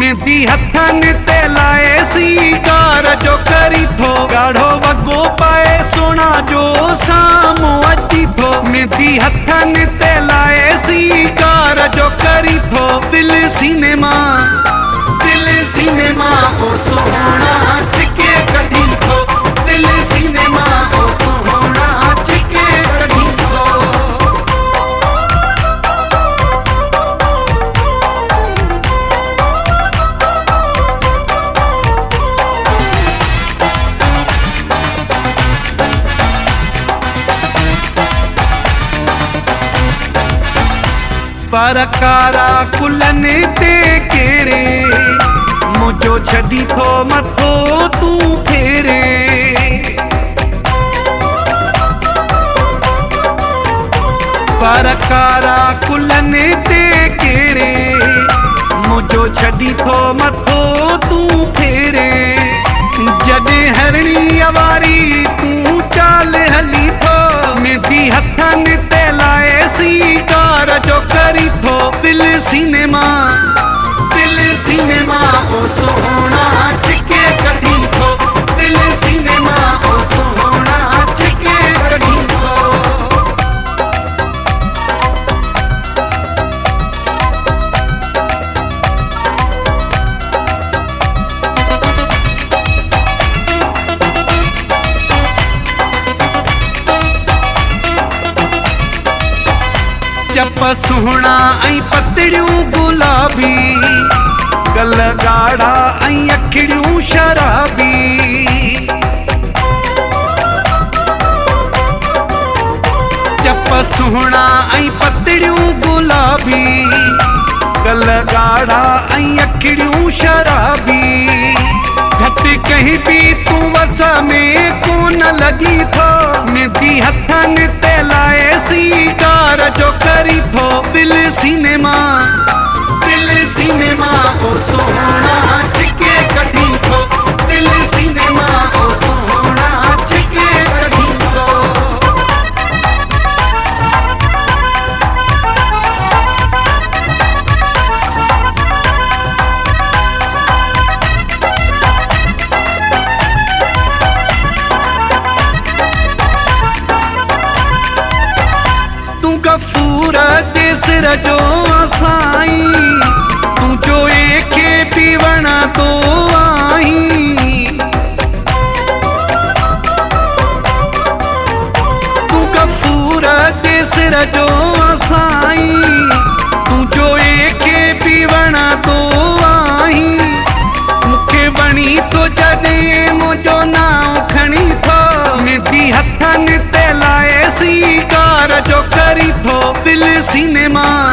मेहंदी हथनि ते लाए सीकार जो करी थो ॻाढ़ो वॻो पाए सोना जो साम्हूं अची थो मेहंदी हथनि ते लाए सीकार जो करी थो दिल सीने मां ओ सोना छिके कढी थो दिल सीने मां ओ सोना छिके कढी थो। पर कारा कुलनि ते केरे मुझो छड़ी थो मथो तू फेरे पर कारा कुलनि ते केरे मुझो छड़ी थो मथो तू फेरे जॾहिं हरणी अवारी तू चाल हली थो मेहंदी हथनि ते लाए सीकार जो करी थो दिल सीने मां ओ सोना छिके कढी थो दिल सीने मां ओ सोना छिके कढी थो। चप सुहिणा ऐं पतड़ियूं गुलाबी गल ॻाढ़ा ऐं अखिड़ियूं शराबी चप सुहिणा ऐं पतड़ियूं गुलाबी गल ॻाढ़ा ऐं अखिड़ियूं शराबी घटि कहीं बि तूं वस में कोन लॻी थो मेहंदी हथनि ते लाए सीकार जो करी थो दिल सीने मां ओ सोना छिके कढी थो दिल सीने मां ओ सोना छिके कढी थो। तू गफूर जे सिर जो साईं तू जो एके पीवण तो आई तू गफूर जे सिर जो साईं तू जो एके पीवण तो आई मूंखे वणी तो जॾहिं मुंहिंजो नाम खणी थो मेहंदी हथनि ते लाए सीकार जो करी थो दिल सीने मां